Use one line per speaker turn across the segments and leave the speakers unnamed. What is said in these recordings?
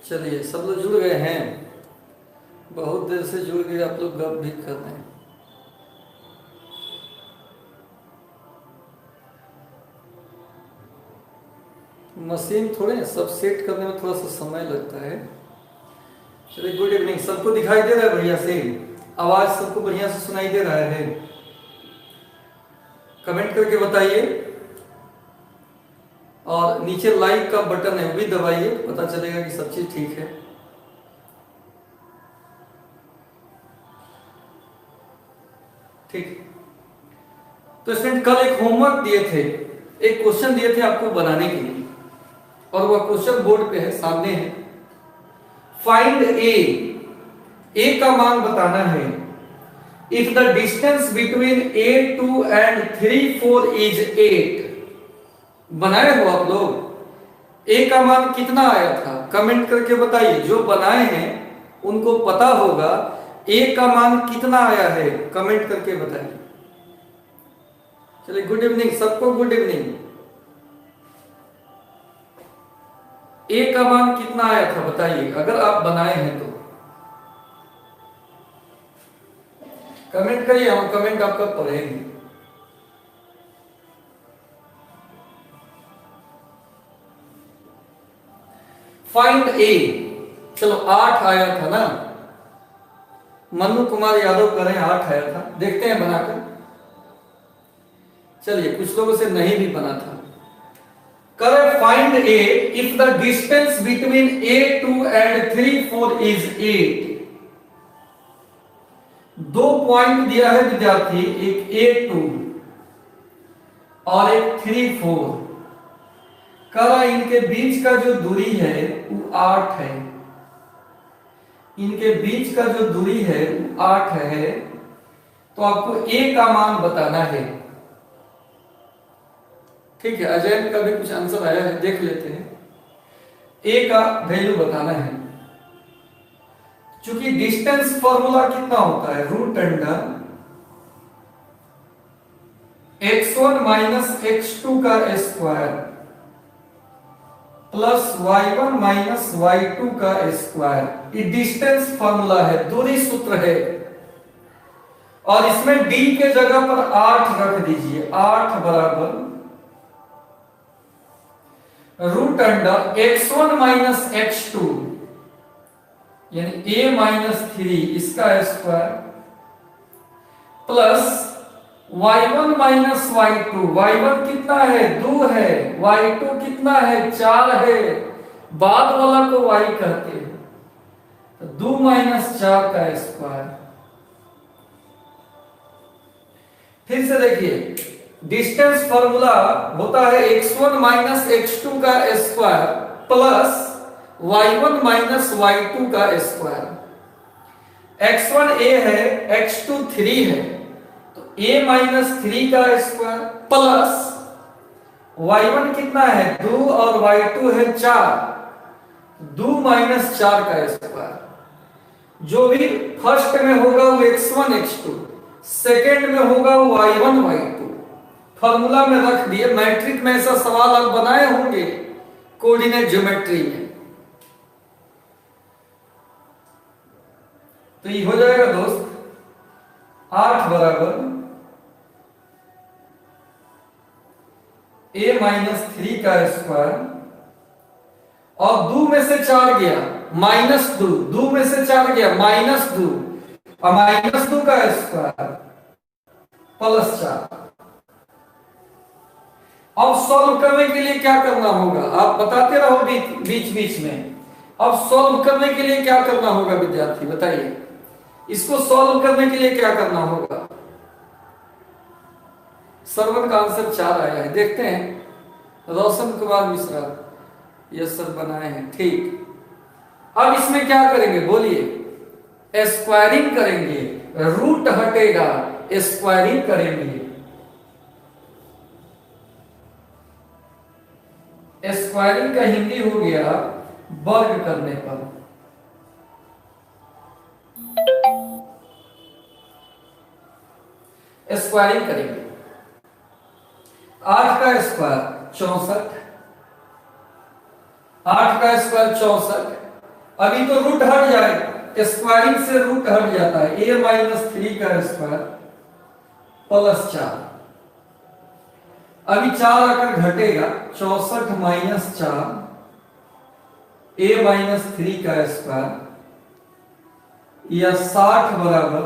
चलिए, सब लोग जुड़ गए हैं। बहुत देर से जुड़ गए, आप लोग गप भी कर रहे हैं। मशीन थोड़े सब सेट करने में थोड़ा सा समय लगता है। चलिए, गुड इवनिंग। सबको दिखाई दे रहा है बढ़िया से? आवाज सबको बढ़िया से सुनाई दे रहा है? कमेंट करके बताइए। और नीचे लाइक का बटन है, वो भी दबाइए, पता चलेगा कि सब चीज ठीक है। ठीक। तो स्टूडेंट, कल एक होमवर्क दिए थे, एक क्वेश्चन दिए थे आपको बनाने के लिए, और वह क्वेश्चन बोर्ड पे है, सामने है। फाइंड ए का मान बताना है। If the distance between A2 and 3, 4 is 8। बनाए हो आप लोग? ए का मान कितना आया था? कमेंट करके बताइए। जो बनाए हैं उनको पता होगा ए का मान कितना आया है, कमेंट करके बताइए। चलिए, गुड इवनिंग सबको, गुड इवनिंग। ए का मान कितना आया था बताइए, अगर आप बनाए हैं तो कमेंट करिए, हम कमेंट आपका पढ़ेंगे। फाइंड ए। चलो, 8 आया था ना? मनु कुमार यादव कह रहे हैं 8 आया था। देखते हैं बनाकर। चलिए, कुछ लोगों से नहीं भी बना था। करे find A if the distance between A2 and 3, 4 is 8। 2 point दिया है विद्यार्थी, एक A2 और एक 3, 4। करा इनके बीच का जो दूरी है वो 8 है। इनके बीच का जो दूरी है वो 8 है। तो आपको ए का मान बताना है। ठीक है, अजय का भी कुछ आंसर आया है, देख लेते हैं। ए का वैल्यू बताना है। चूंकि डिस्टेंस फॉर्मूला कितना होता है, root under x1 minus x2 का square plus y1 minus y2 का स्क्वायर। ये डिस्टेंस फॉर्मूला है, दूरी सूत्र है। और इसमें d के जगह पर 8 रख दीजिए। 8 बराबर root under x1 minus x2 यानी a माइनस 3 इसका square plus y1 minus y2। y1 कितना है? 2 है। y2 कितना है? 4 है। बाद वाला को y कहते हैं, तो 2 माइनस 4 का स्क्वायर। फिर से देखिए, डिस्टेंस फॉर्मूला होता है x1 माइनस x2 का square plus y1 minus y2 का स्क्वायर। x1 a है, x2 3 है, तो a माइनस 3 का स्क्वायर प्लस y1 कितना है? 2 और y2 है 4, 2 माइनस 4 का स्क्वायर। जो भी फर्स्ट में होगा वो x1 x2, सेकेंड में होगा वो y1 y2। फॉर्मूला में रख दिए। मैट्रिक में ऐसा सवाल आप बनाए होंगे कोऑर्डिनेट ज्योमेट्री में। तो ये हो जाएगा दोस्त 8 बराबर a माइनस 3 का स्क्वायर और 2 में से 4 गया माइनस 2, 2 में से 4 गया माइनस 2 और माइनस 2 का स्क्वायर प्लस 4। अब सॉल्व करने के लिए क्या करना होगा? आप बताते रहो बीच बीच में। अब सॉल्व करने के लिए क्या करना होगा विद्यार्थी, बताइए। इसको सॉल्व करने के लिए क्या करना होगा? सरवन का आंसर 4 आया है, देखते हैं। रोशन कुमार मिश्रा, यस सर, बनाए हैं, ठीक। अब इसमें क्या करेंगे बोलिए? स्क्वायरिंग करेंगे। रूट हटेगा, स्क्वायरिंग करेंगे। स्क्वायरिंग का हिंदी हो गया वर्ग करने पर। स्क्वायरिंग करेंगे। 8 का स्क्वायर 64, 8 का स्क्वायर 64, अभी तो रूट हट जाएगा, स्क्वायरिंग से रूट हट जाता है, a माइनस 3 का स्क्वायर प्लस 4। अभी 4 आकर घटेगा, 64 माइनस 4 a माइनस 3 का स्क्वायर या 60 बराबर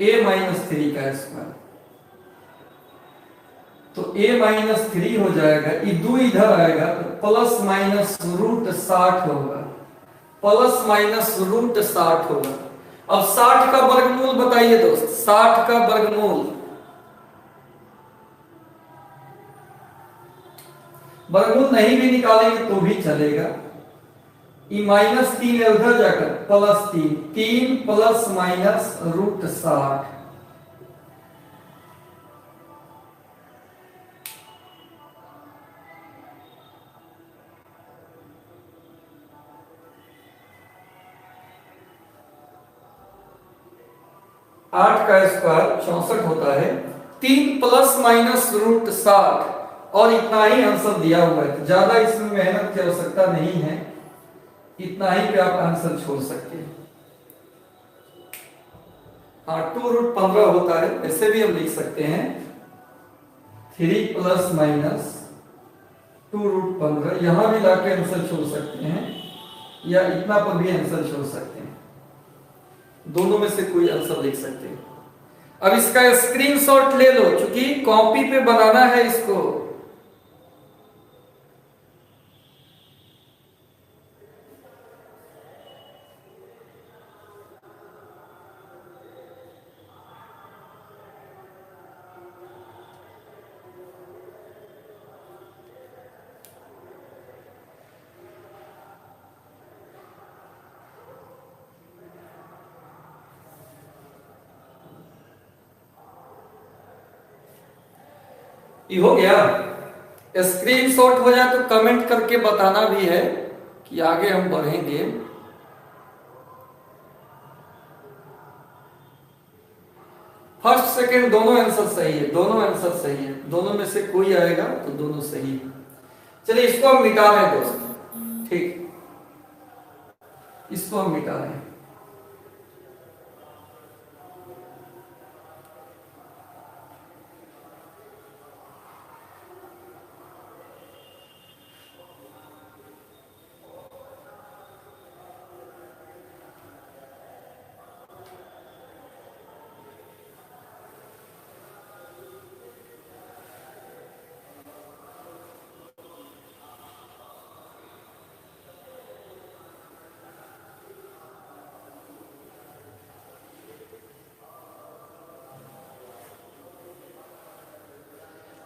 a माइनस 3 का स्क्वायर। तो a माइनस 3 हो जाएगा, ये 2 इधर आएगा तो प्लस माइनस रूट 60 होगा, प्लस माइनस रूट 60 होगा। अब 60 का वर्गमूल बताइए दोस्त, 60 का वर्गमूल, वर्गमूल नहीं भी निकालेंगे तो भी चलेगा। ये माइनस 3 है उधर जाकर प्लस 3, 3 प्लस माइनस रूट 60। आठ का स्क्वायर 64 होता है, 3 प्लस माइनस रूट 60 और इतना ही आंसर दिया हुआ है, तो ज्यादा इसमें मेहनत की आवश्यकता नहीं है, इतना ही पे आप आंसर छोड़ सकते हैं। हाँ 2 रूट 15 होता है, ऐसे भी हम लिख सकते हैं 3 प्लस माइनस 2 रूट 15, यहां भी लाके आंसर छोड़ सकते हैं या इतना पर भी आंसर छोड़ सकते हैं, दोनों में से कोई आंसर लिख सकते हैं। अब इसका स्क्रीनशॉट ले लो, क्योंकि कॉपी पे बनाना है इसको। ये हो गया, स्क्रीनशॉट हो जाए तो कमेंट करके बताना भी है कि आगे हम बढ़ेंगे। फर्स्ट सेकंड दोनों आंसर सही है, दोनों आंसर सही है, दोनों में से कोई आएगा तो दोनों सही है। चलिए इसको हम मिटा रहे हैं दोस्त, ठीक, इसको हम मिटा रहे हैं।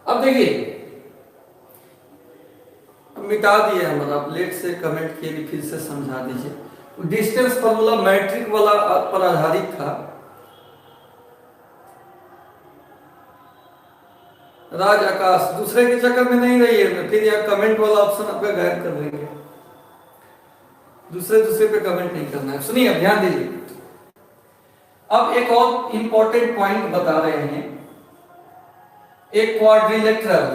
अब देखिए मिटा दिए हम, आप लेट से कमेंट किए, फिर से समझा दीजिए। डिस्टेंस फॉर्मूला मैट्रिक वाला पर आधारित था। राज आकाश दूसरे के चक्कर में नहीं रही है, फिर यहाँ कमेंट वाला ऑप्शन आपका गायब कर देंगे, दूसरे पे कमेंट नहीं करना है। सुनिए ध्यान दीजिए, अब एक और इंपॉर्टेंट पॉइंट बता रहे हैं। एक क्वाड्रिलेटरल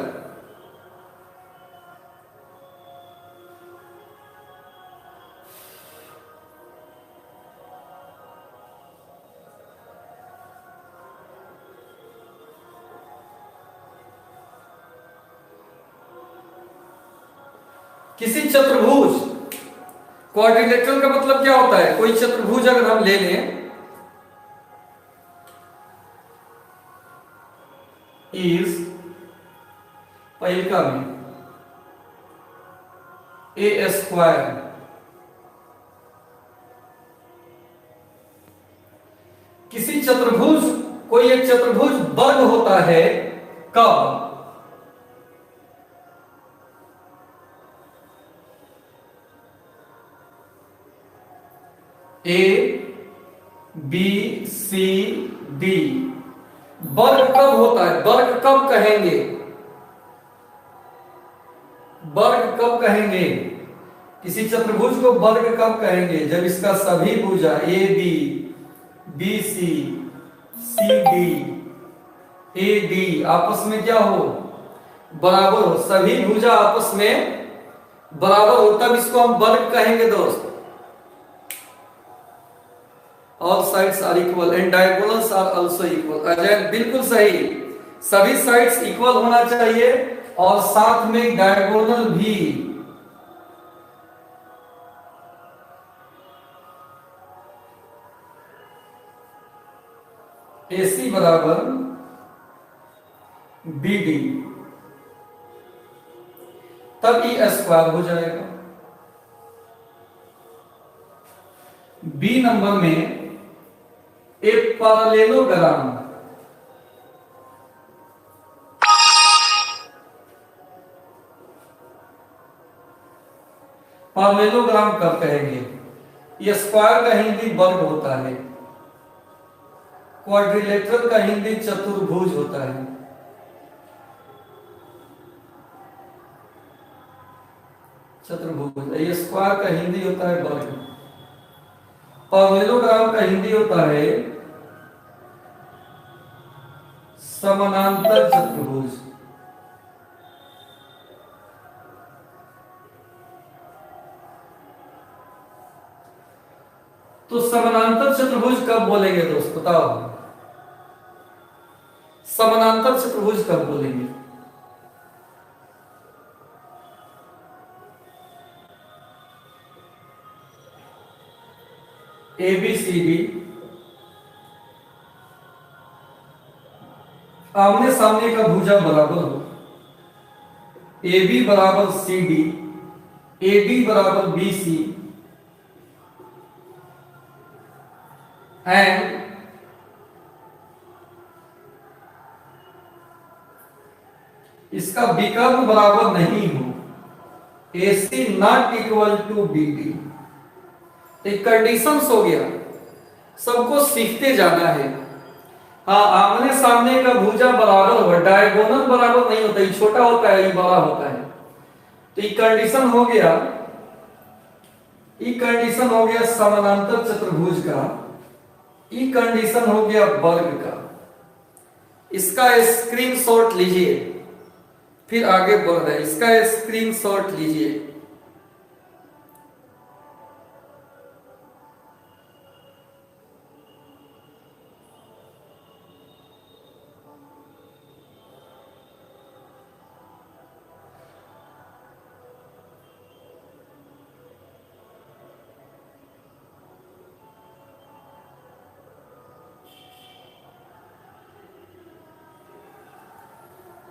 किसी चतुर्भुज, क्वाड्रिलेटरल का मतलब क्या होता है, कोई चतुर्भुज अगर हम ले लें, इज पहिलका में ए स्क्वायर, किसी चतुर्भुज, कोई एक चतुर्भुज वर्ग होता है कब, ए बी सी डी, वर्ग कब होता है, वर्ग कब कहेंगे, वर्ग कब कहेंगे, किसी चतुर्भुज को वर्ग कब कहेंगे, जब इसका सभी भुजा A B, B C, C D, A D आपस में क्या हो, बराबर हो, सभी भुजा आपस में बराबर हो तब इसको हम वर्ग कहेंगे दोस्त। All sides are equal and diagonals are also equal. Ajay बिल्कुल सही, सभी साइड्स इक्वल होना चाहिए और साथ में डायगोनल भी। AC बराबर BD, तब E स्क्वायर हो जाएगा। बी नंबर में ए पैरेललोग्राम, पैरेललोग्राम कब कहेंगे? ये स्क्वायर का हिंदी वर्ग होता है, क्वाड्रिलेटरल का हिंदी चतुर्भुज होता है। चतुर्भुज, ये स्क्वायर का हिंदी होता है वर्ग, पैरेललोग्राम का हिंदी होता है समानांतर चतुर्भुज। तो समानांतर चतुर्भुज कब बोलेंगे दोस्त, बताओ? समानांतर चतुर्भुज कब बोलेंगे? ABCD आमने सामने का भुजा बराबर हो, AB बराबर CD, AD बराबर BC एंड इसका विकर्ण बराबर नहीं हो, AC not equal to BD। एक कंडीशंस हो गया, सबको सीखते जाना है। हाँ, आमने सामने का भुजा बराबर हो, डायगोनल बराबर नहीं होता, ये छोटा होता है ये बड़ा होता है। तो ये कंडीशन हो गया, ये कंडीशन हो गया समानांतर चतुर्भुज का, ये कंडीशन हो गया वर्ग का। इसका स्क्रीनशॉट लीजिए, फिर आगे बढ़ रहे हैं। इसका स्क्रीनशॉट लीजिए।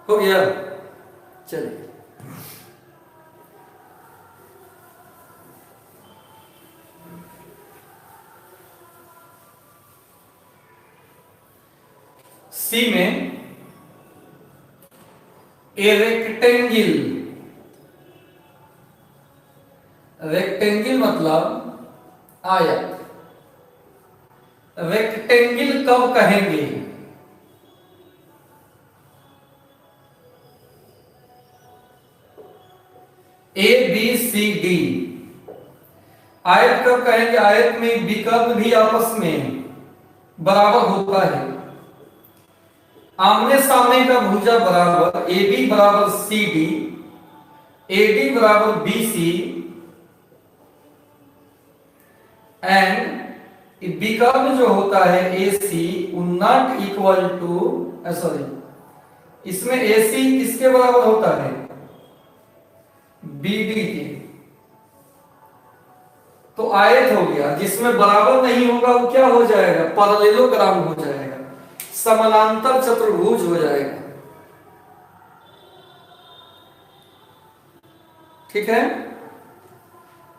हो गया, चलिए। सी में ए रेक्टेंगल, रेक्टेंगल मतलब आयत। रेक्टेंगल कब कहेंगे? ABCD आयत कब कहेंगे? आयत में विकर्ण भी आपस में बराबर होता है। आमने सामने का भुजा बराबर AB बराबर CD, AD बराबर BC एंड विकर्ण जो होता है AC not equal to, sorry, इसमें AC किसके बराबर होता है? BD के। तो आयत हो गया, जिसमें बराबर नहीं होगा वो क्या हो जाएगा? पैरेललोग्राम हो जाएगा, समानांतर चतुर्भुज हो जाएगा। ठीक है,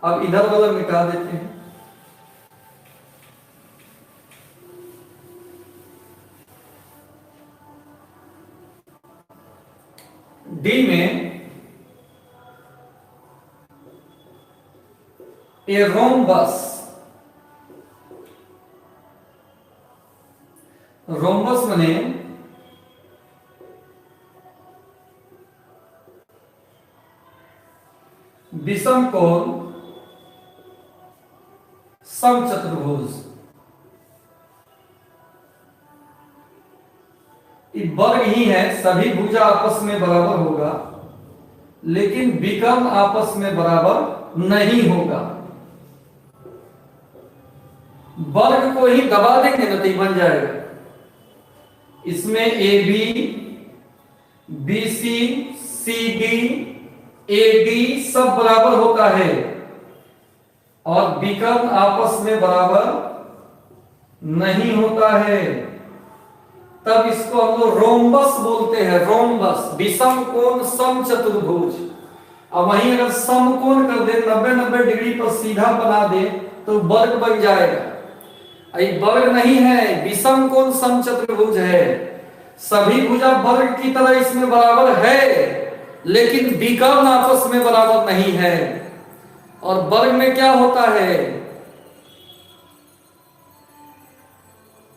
अब इधर वाला मिटा देते हैं। डी में ए रोम्बस, रोम्बस बने विषम कोण समचतुर्भुज। वर्ग ही है, सभी भुजा आपस में बराबर होगा, लेकिन विकर्ण आपस में बराबर नहीं होगा। वर्ग को ही दबा देंगे ना तो ये बन जाएगा। इसमें A B, B C, C D, A D सब बराबर होता है और विकर्ण आपस में बराबर नहीं होता है, तब इसको हम लोग रोम्बस बोलते हैं। रोम्बस विषम कोण समचतुर्भुज। अब वहीं अगर समकोण कर दे 90-90 डिग्री पर सीधा बना दे तो वर्ग बन जाएगा। ये वर्ग नहीं है, विषम कोण समचतुर्भुज है। सभी भुजा वर्ग की तरह इसमें बराबर है, लेकिन विकर्ण आपस में बराबर नहीं है। और वर्ग में क्या होता है,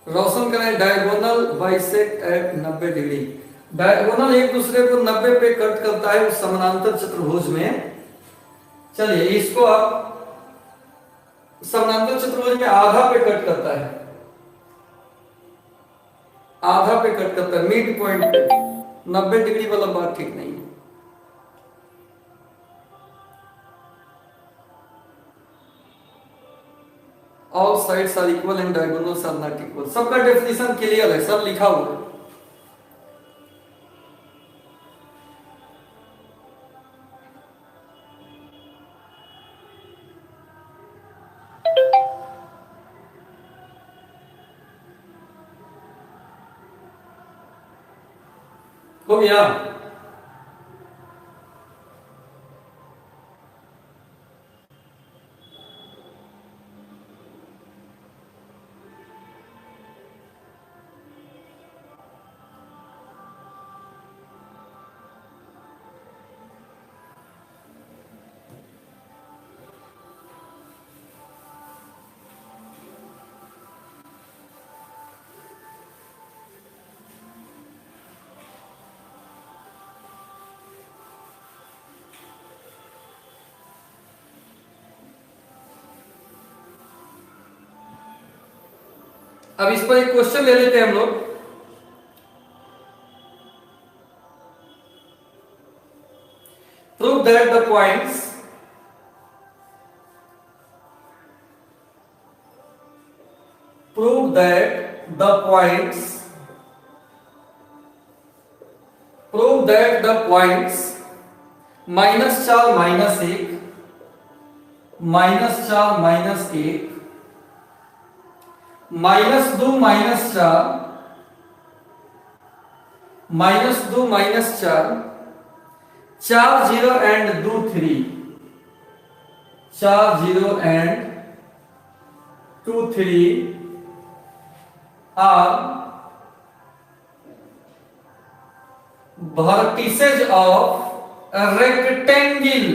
रोशन करें, diagonal bisect at 90 degree. Diagonal एक दूसरे को 90 पे कट करता है उस समानांतर चतुर्भुज में। चलिए इसको आप समानांतर चतुर्भुज में आधा पे कट करता है, आधा पे कट करता है, मिड पॉइंट पे। 90 डिग्री वाला बात ठीक नहीं है। All sides are equal and diagonals are not equal. सबका डेफिनेशन क्लियर है, सब लिखा हुआ है। हो गया। अब इस पर एक क्वेश्चन ले लेते हैं हम लोग। Prove that the points prove that the points -4 -1, -4 -1, -2 -4, -2 -4, 4 0 and 2 3, 4 0 and 2 3 are vertices of a rectangle।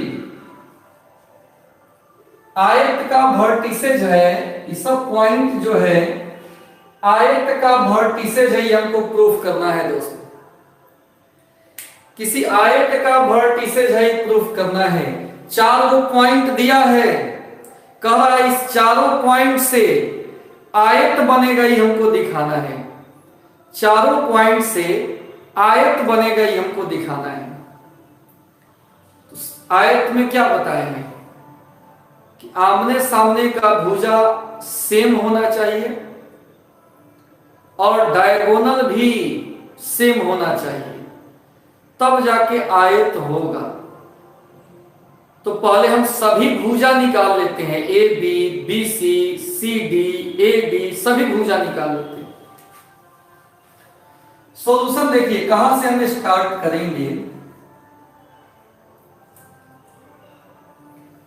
आयत का वर्टिसेज है, ये सब पॉइंट जो है आयत का वर्टिसेज है, ये हमको प्रूफ करना है दोस्तों। किसी आयत का वर्टिसेज है, प्रूफ करना है। 4 पॉइंट दिया है, कह रहा है इस चारों पॉइंट से आयत बनेगा, ये हमको दिखाना है। चारों पॉइंट से आयत बनेगा, ये हमको दिखाना है। तो आयत में क्या बताएंगे कि आमने सामने का भुजा सेम होना चाहिए और डायगोनल भी सेम होना चाहिए, तब जाके आयत होगा। तो पहले हम सभी भुजा निकाल लेते हैं, A B, B C, C D, A D, सभी भुजा निकाल लेते हैं। सॉल्यूशन देखिए कहां से हम स्टार्ट करेंगे।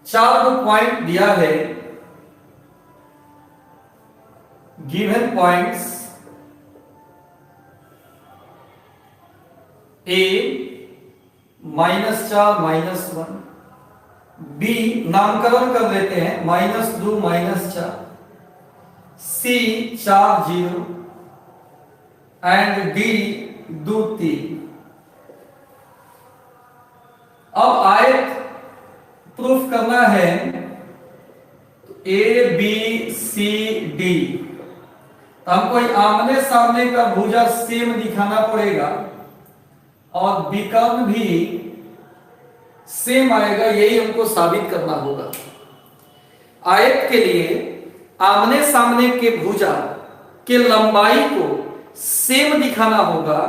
4 पॉइंट दिया है, गिवन पॉइंट्स ए -4 -1, बी नामकरण कर लेते हैं -2 -4, सी 4 0 एंड डी 2 3। अब आयत प्रूफ करना है तो ए बी सी डी, तो हमको आमने सामने का भुजा सेम दिखाना पड़ेगा और विकर्ण भी सेम आएगा, यही हमको साबित करना होगा। आयत के लिए आमने सामने के भुजा के लंबाई को सेम दिखाना होगा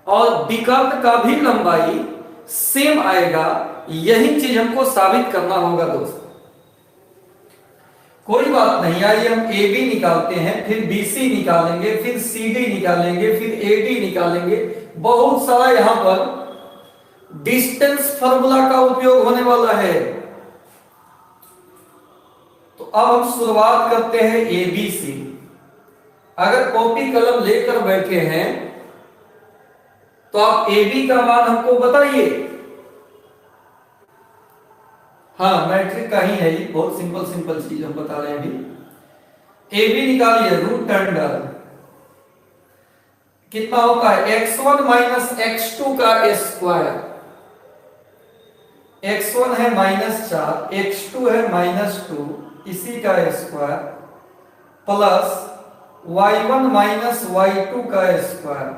और विकर्ण का भी लंबाई सेम आएगा, यही चीज हमको साबित करना होगा दोस्तों। कोई बात नहीं, आइए हम ए बी निकालते हैं, फिर बी सी निकालेंगे, फिर सी डी निकालेंगे, फिर ए डी निकालेंगे। बहुत सारा यहां पर डिस्टेंस फार्मूला का उपयोग होने वाला है। तो अब हम शुरुआत करते हैं ए बी सी। अगर कॉपी कलम लेकर बैठे हैं तो आप ए बी का मान हमको बताइए। हाँ, मैट्रिक का ही है ये, बहुत सिंपल सिंपल चीज हम बता रहे हैं अभी। ए बी निकालिए, रूट अंडर कितना होता है x1 माइनस x2 का स्क्वायर। x1 है -4, x2 है -2, इसी का square plus y1 minus y2 का स्क्वायर।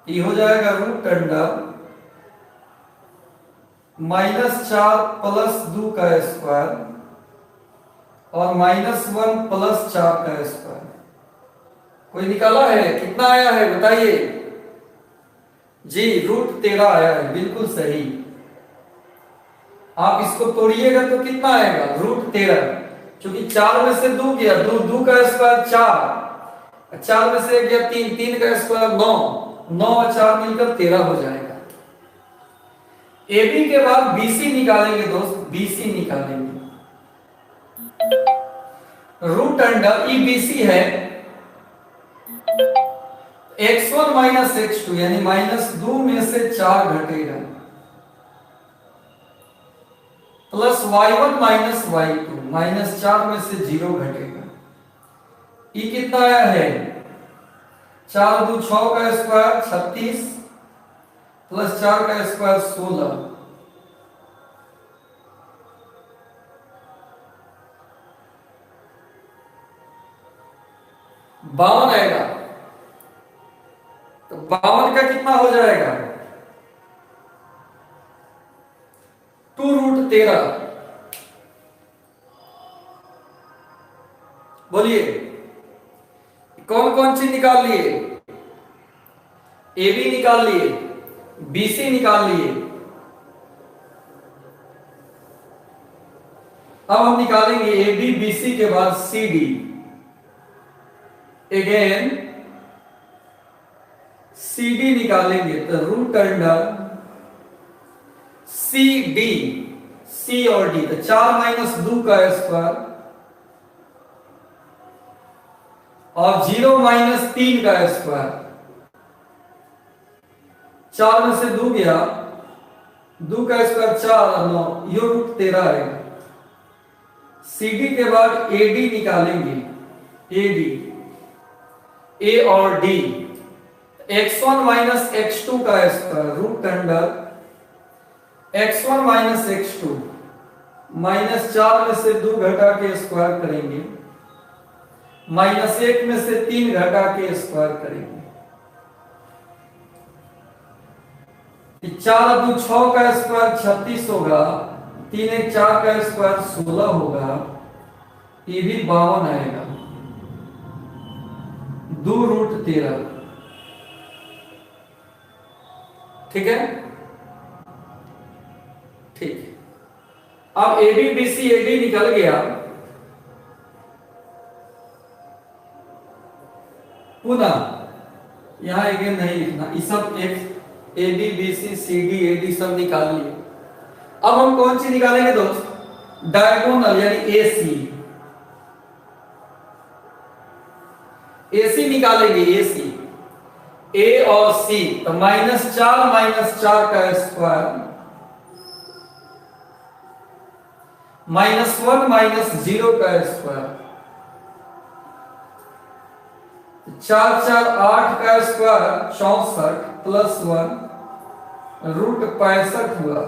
ये हो जाएगा रूट अंडर -4 प्लस 2 का स्क्वायर और -1 प्लस 4 का स्क्वायर। कोई निकाला है? कितना आया है बताइए जी। √13 आया है, बिल्कुल सही। आप इसको तोड़िएगा तो कितना आएगा? √13, क्योंकि 4 में से 2 गया, 2 का स्क्वायर 4, 4 में से गया 3, 3 का स्क्वायर 9, 9 और 4 मिलकर 13 हो जाएगा। AB के बाद BC निकालेंगे दोस्त, BC निकालेंगे। रूट अंडर EBC है x1 माइनस x2 यानी -2 में से 4 घटेगा प्लस y1 माइनस y2, -4 में से 0 घटेगा। ये कितना आया है? 4 2 6 का स्क्वायर 36 प्लस 4 का स्क्वायर 16, बावन आएगा। तो 52 का कितना हो जाएगा? 2√13। बोलिए कौन कौन सी निकाल लिए? AB निकाल लिए, BC निकाल लिए। अब हम निकालेंगे AB BC के बाद CD। अगेन CD निकालेंगे तो रूट अंडर CD, C और D, तो 4 माइनस 2 का स्क्वायर और 0 माइनस 3 का स्क्वायर। 4 में से 2 गया, 2 का स्क्वायर 4 और 9, ये √13 आएगा। CD के बाद AD निकालेंगे, AD A और D, x1 माइनस x2 का square root under x1 minus x2, -4 में से 2 घटा के स्क्वायर करेंगे, -1 में से 3 घटा के स्क्वायर करेंगे। 4 2 6 का स्क्वायर 36 होगा, 3 1 4 का स्क्वायर 16 होगा, ये भी 52 आएगा। 2√13, ठीक है। ठीक, अब AB BC AD निकल गया। पुनः यहां अगेन नहीं लिखना, ये सब AB BC CD AD सब निकाल लिए। अब हम कौन सी निकालेंगे दोस्त? डायगोनल यानी AC निकालेंगे। AC A और C, तो -4 माइनस 4 का स्क्वायर -1 माइनस 0 का स्क्वायर, 4 4 8 का स्क्वायर 64 प्लस 1 √65 हुआ।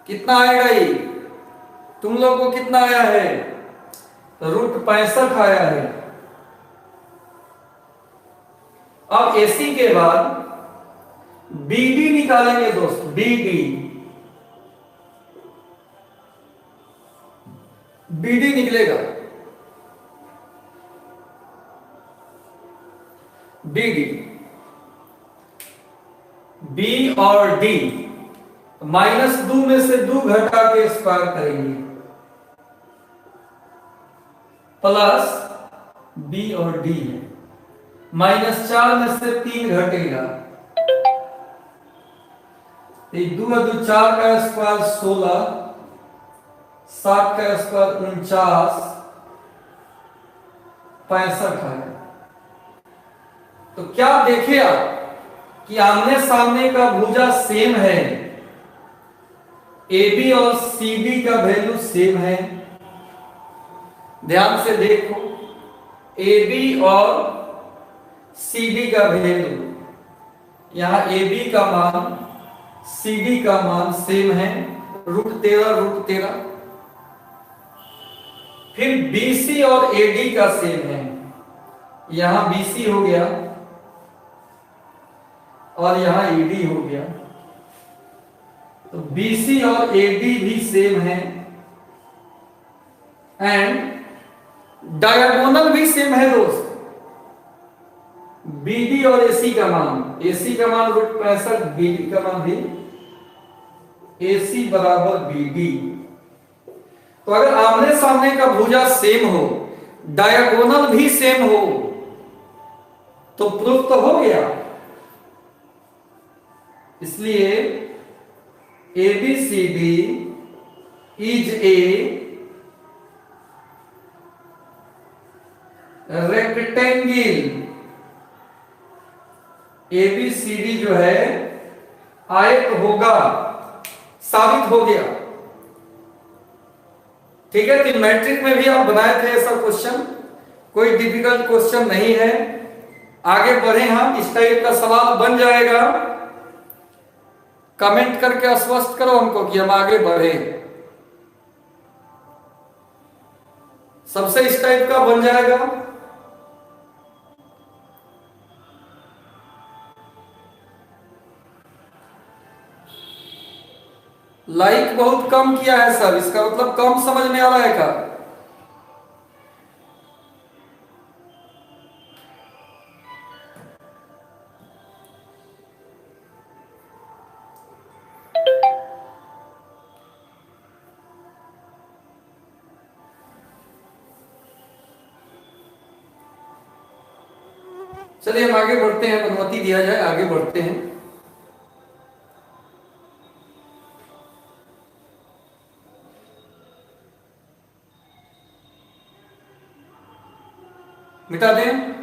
कितना आएगा ये? तुम लोग को कितना आया है? √65 आया है। अब AC के बाद बीडी निकालेंगे दोस्त, बीडी, बीडी निकलेगा, बीडी, बी और डी, -2 में से 2 घटा के स्क्वायर करेंगे, प्लस बी और डी है, -4 में से 3 घटेगा, 2 2 4 का स्क्वायर 16, 7 का स्क्वायर 49, 65 है। तो क्या देखे आप कि आमने सामने का भुजा सेम है, AB और CD का वैल्यू सेम है। ध्यान से देखो, AB और CD का वैल्यू, यहां AB का मान CD का मान सेम है, √13 √13। फिर BC और AD का सेम है, यहां BC हो गया और यहां AD हो गया, तो BC और AD भी सेम है, एंड डायगोनल भी सेम है दोस्त। BD और AC का मान, AC का मान √65, BD का मान भी, AC बराबर BD। तो अगर आमने सामने का भुजा सेम हो, डायगोनल भी सेम हो, तो प्रूफ तो हो गया। इसलिए ABCD is a rectangle, ABCD जो है आयत होगा, साबित हो गया। ठीक है, तो मैट्रिक में भी आप बनाए थे ऐसा क्वेश्चन, कोई डिफिकल्ट क्वेश्चन नहीं है। आगे बढ़े हम, इस टाइप का सवाल बन जाएगा, कमेंट करके आश्वस्त करो हमको कि हम आगे बढ़े। सबसे इस टाइप का बन जाएगा। लाइक बहुत कम किया है सर, इसका मतलब कम समझ में आ रहा है क्या? चलिए हम आगे बढ़ते हैं, अनुमति दिया जाए, आगे बढ़ते हैं। मिटा दें।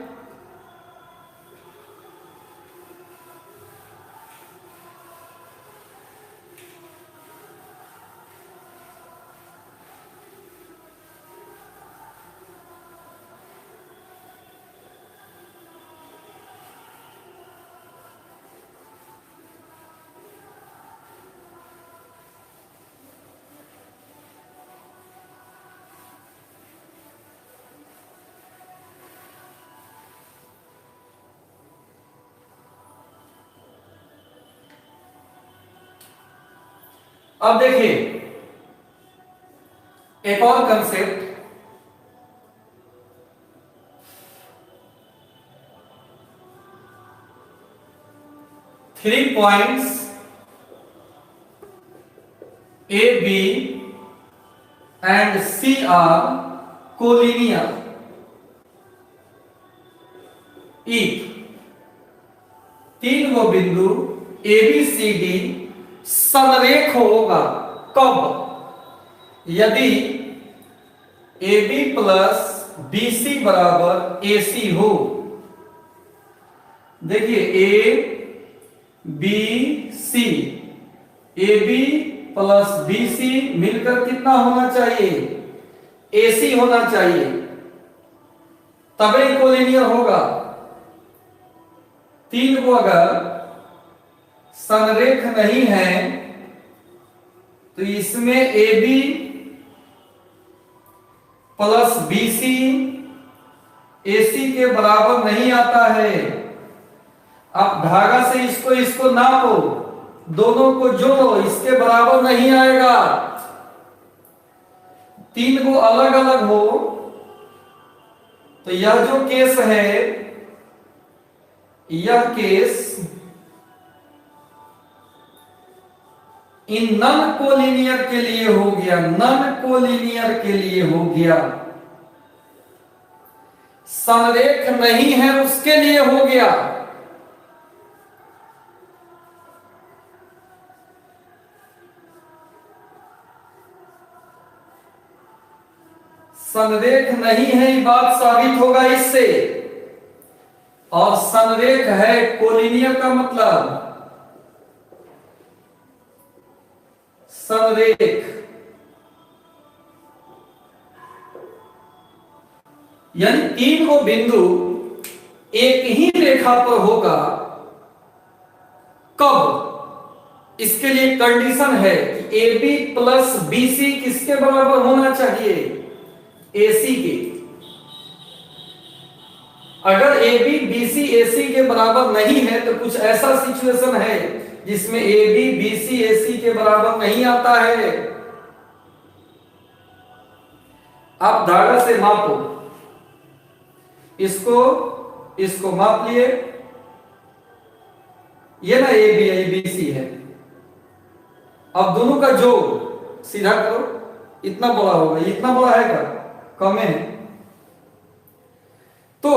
अब देखिए एक और concept, three points A B and C are collinear if तीन वो बिंदु ए बी सी डी समरेख होगा। कब? यदि A B plus B C बराबर ए सी हो। देखिए A B C, A B plus B C मिलकर कितना होना चाहिए? ए सी होना चाहिए, तभी कोलिनियर होगा। तीन को अगर संरेख नहीं है तो इसमें A B plus B C A C के बराबर नहीं आता है। अब धागा से इसको इसको नापो, दोनों को जोड़ो, इसके बराबर नहीं आएगा। तीन को अलग अलग हो तो यह जो केस है, यह केस इन नन कोलिनियर के लिए हो गया, नन कोलिनियर के लिए हो गया। संरेख नहीं है उसके लिए हो गया। संरेख नहीं है ये बात साबित होगा इससे, और संरेख है कोलिनियर का मतलब संरेख यानी तीन को बिंदु एक ही रेखा पर होगा। कब? इसके लिए कंडीशन है कि A B plus B C किसके बराबर होना चाहिए? AC के। अगर ए B B C A C के बराबर नहीं है तो कुछ ऐसा सिचुएशन है जिसमें ए B B C A C के बराबर नहीं आता है। आप धागा से मापो, इसको माप लिए, ये ना ए बी सी है। अब दोनों का जोड़ सीधा करो, इतना बड़ा होगा, इतना बड़ा है क्या? कम है। तो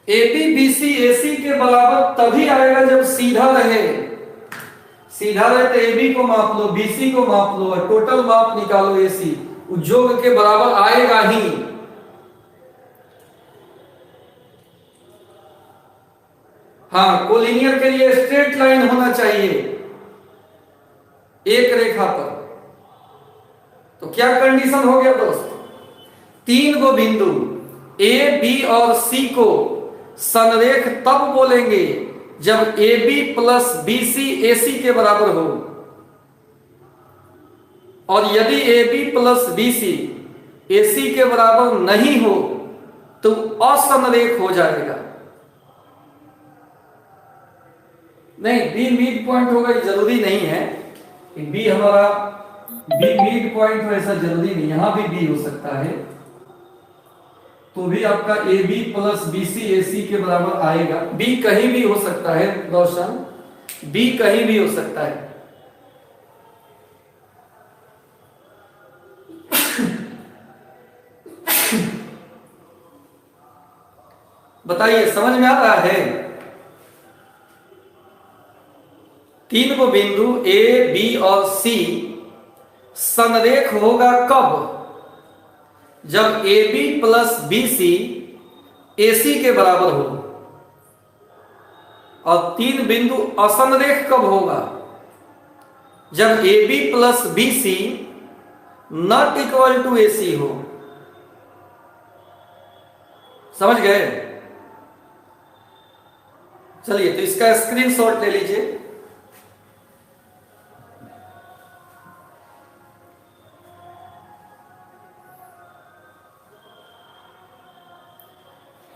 ए बी सी ए सी के बराबर तभी आएगा जब सीधा रहे। सीधा रहे तो ए बी को माप लो, बी सी को माप लो और टोटल माप निकालो ए सी, जोड़ के बराबर आएगा ही। हाँ, कोलिनियर के लिए स्ट्रेट लाइन होना चाहिए एक रेखा पर। तो क्या कंडीशन हो गया दोस्त? तीन को बिंदु ए बी और सी को संरेख तब बोलेंगे जब A B plus B C A C के बराबर हो, और यदि A B plus B C A C के बराबर नहीं हो तो असंरेख हो जाएगा। नहीं, बी मिड पॉइंट होगा ये जरूरी नहीं है। बी हमारा बी मिड पॉइंट हो ऐसा जरूरी नहीं, यहां भी बी हो सकता है, तो भी आपका A B plus B C A C के बराबर आएगा। बी कहीं भी हो सकता है रोशन, बी कहीं भी हो सकता है। बताइए समझ में आ रहा है? तीन को बिंदु ए बी और सी संरेख होगा कब? जब A B plus B C A C के बराबर हो। और तीन बिंदु असंरेख कब होगा? जब A B plus B C not equal to A C हो। समझ गए? चलिए तो इसका स्क्रीनशॉट ले लीजिए।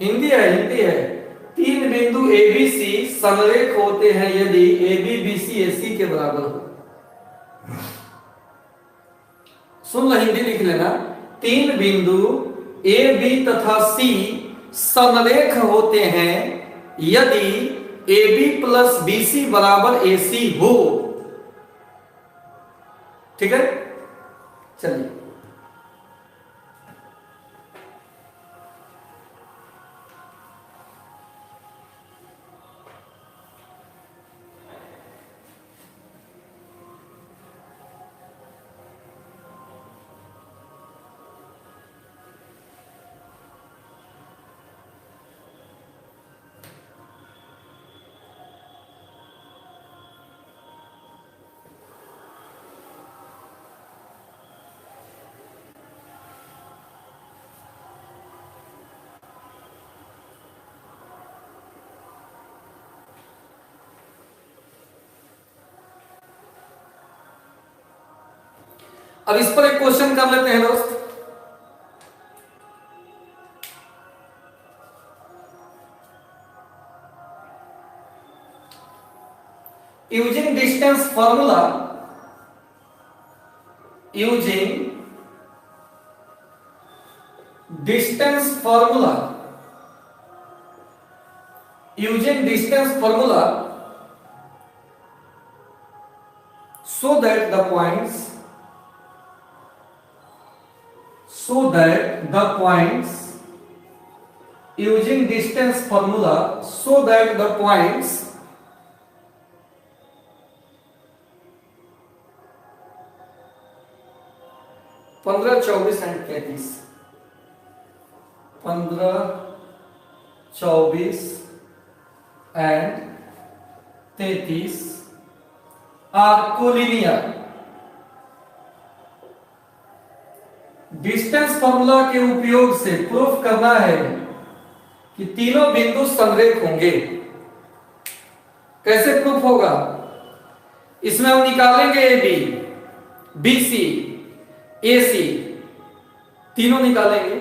हिंदी है। तीन बिंदु ए बी सी संरेख होते हैं यदि A B B C A C के बराबर हो। सुन लो, हिंदी लिख लेना। तीन बिंदु ए बी तथा सी संरेख होते हैं यदि A B plus B C बराबर ए सी हो। ठीक है, चलिए अब इस पर एक क्वेश्चन कर लेते हैं दोस्त। Using distance formula, using distance formula, using distance formula, so that the points, using distance formula, so that the points 15, 24 and 33, 15, 24 and 33 are collinear. Distance formula के उपयोग से प्रूफ करना है कि तीनों बिंदु संरेख होंगे। कैसे प्रूफ होगा? इसमें हम निकालेंगे ए बी, बी सी, ए सी, तीनों निकालेंगे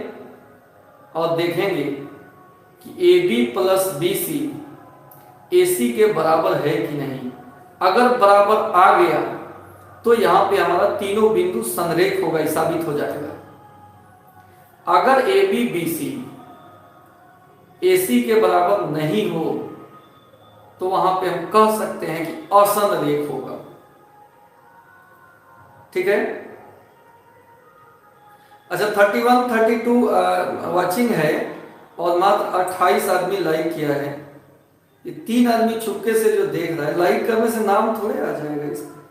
और देखेंगे कि A B plus B C A C के बराबर है कि नहीं। अगर बराबर आ गया तो यहां पे हमारा तीनों बिंदु संरेख होगा, साबित हो जाएगा। अगर ए B B C A C के बराबर नहीं हो तो वहां पे हम कह सकते हैं कि असंरेख होगा। ठीक है। अच्छा, 31, 32 वाचिंग है और मात्र 28 आदमी लाइक किया है। ये 3 आदमी चुपके से जो देख रहा है, लाइक करने से नाम थोड़े आ जाएगा इसका।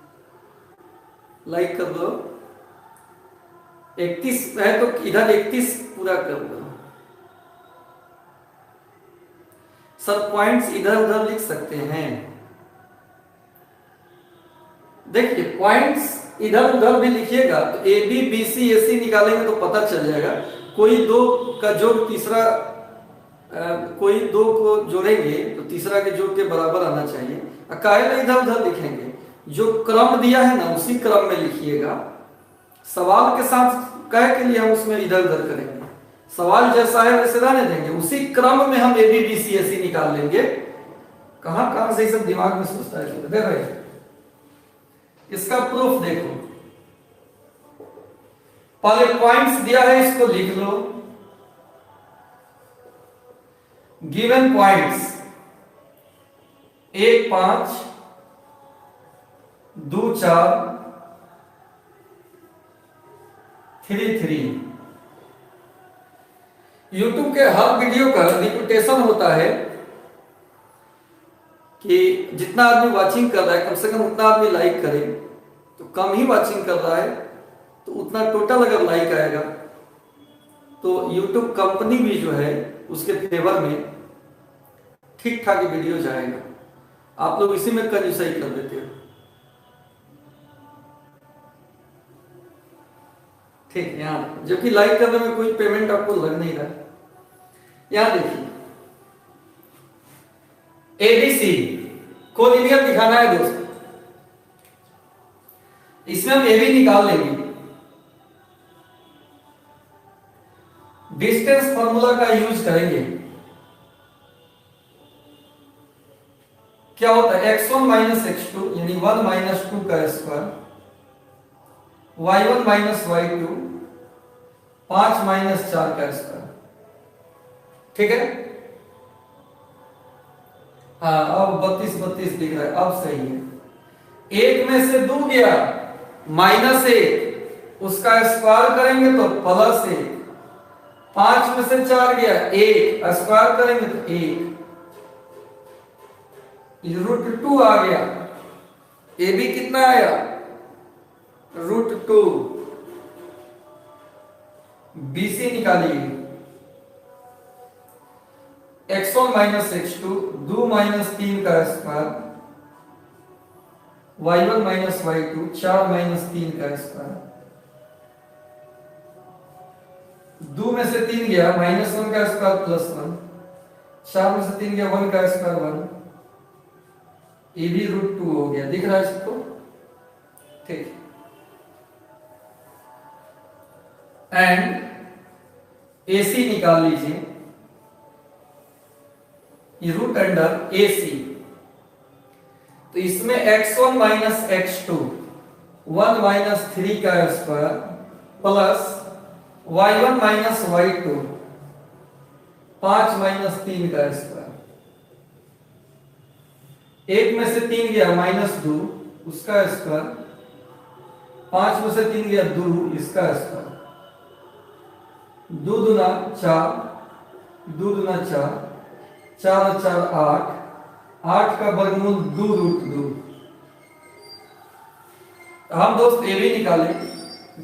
लाइक कर दो। 31 है तो इधर 31 पूरा कर दो। सर पॉइंट्स इधर उधर लिख सकते हैं। देखिए पॉइंट्स इधर उधर भी लिखिएगा तो ए बी बी सी ए सी निकालेंगे तो पता चल जाएगा। कोई दो का जोड़ तीसरा, कोई दो को जोड़ेंगे तो तीसरा के जोड़ के बराबर आना चाहिए। काहे इधर उधर लिखेंगे? जो क्रम दिया है ना उसी क्रम में लिखिएगा। सवाल के साथ कह के लिए हम उसमें इधर उधर करेंगे। सवाल जैसा है वैसे रहने देंगे, उसी क्रम में हम ए बी बी सी ए सी निकाल लेंगे। कहां कहां से सब दिमाग में सोचता है। देख रहे हैं, इसका प्रूफ देखो। पहले पॉइंट्स दिया है, इसको लिख लो। Given points 1, 5, 2, 4, 3, 3। YouTube के हर वीडियो का रिपीटेशन होता है कि जितना आदमी वाचिंग कर रहा है कम से कम उतना आदमी लाइक करे। तो कम ही वाचिंग कर रहा है तो उतना टोटल अगर लाइक आएगा तो YouTube कंपनी भी जो है उसके फेवर में ठीक ठाक वीडियो जाएगा। आप लोग इसी में कंजूसाई कर देते हो। ठीक, यहाँ जबकि लाइक करने में कोई पेमेंट आपको लग नहीं रहा। यहां देखिए एबीसी कोलिनियर दिखाना है दोस्तों। इसमें हम ए बी निकाल लेंगे। डिस्टेंस फॉर्मूला का यूज करेंगे। क्या होता है? x1 माइनस x2 यानी 1 माइनस 2 का square, y1 minus y2 5 minus 4 का स्क्वायर। ठीक है। हाँ, अब 32 32 दिख रहा है, अब सही है। एक में से 2 गया -1, उसका स्क्वायर करेंगे तो +1। 5 में से 4 गया 1, स्क्वायर करेंगे तो 1। √2 आ गया। ए बी कितना आया? √2। BC निकालिए। x1 माइनस x2 2 माइनस 3 का square, y1 minus y2 4 minus 3 का स्क्वायर। 2 में से 3 गया -1 का स्क्वायर +1। 4 में से 3 गया 1 का स्क्वायर 1। ये भी √2 हो गया। दिख रहा है सबको? ठीक। एंड AC निकाल लीजिए। रूट अंडर AC, तो इसमें x1 माइनस x2 1 माइनस 3 का square plus y1 minus y2 5 minus 3 का स्क्वायर। एक में से 3 गया माइनस 2 उसका स्क्वायर, 5 में से 3 गया 2 इसका स्क्वायर, 2 दूना 4, 2 दूना 4, 4 और 4 8, 8 का वर्गमूल 2 रूट 2। हम दोस्त ए बी निकाले,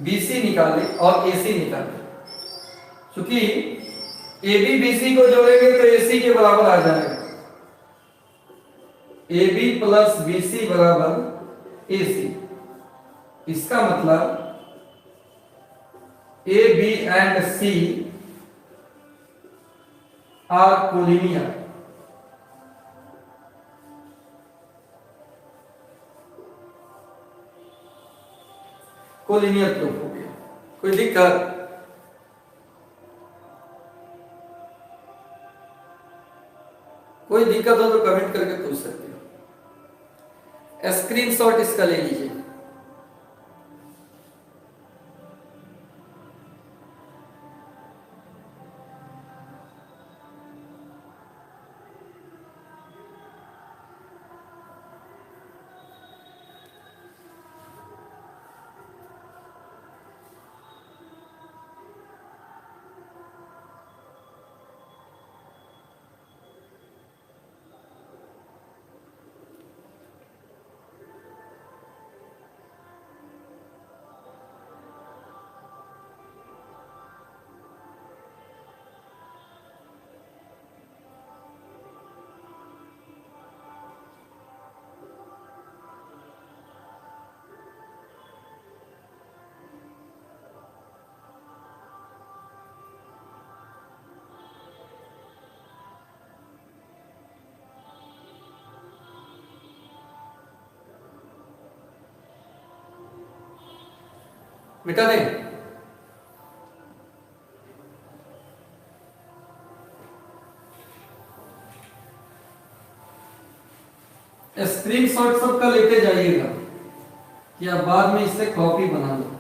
बी सी निकाले और ए सी निकाले। क्योंकि ए बी बी सी को जोड़ेंगे तो ए सी के बराबर आ जाएगा, A B plus B C बराबर ए सी। इसका मतलब A B and C are collinear. Collinear proof हो गया। कोई दिक्कत? कोई दिक्कत हो तो कमेंट करके पूछ सकते हो। स्क्रीनशॉट इसका ले लीजिए। मिटा दें। स्क्रीनशॉट सबका लेते जाइएगा या बाद में इससे कॉपी बना लो।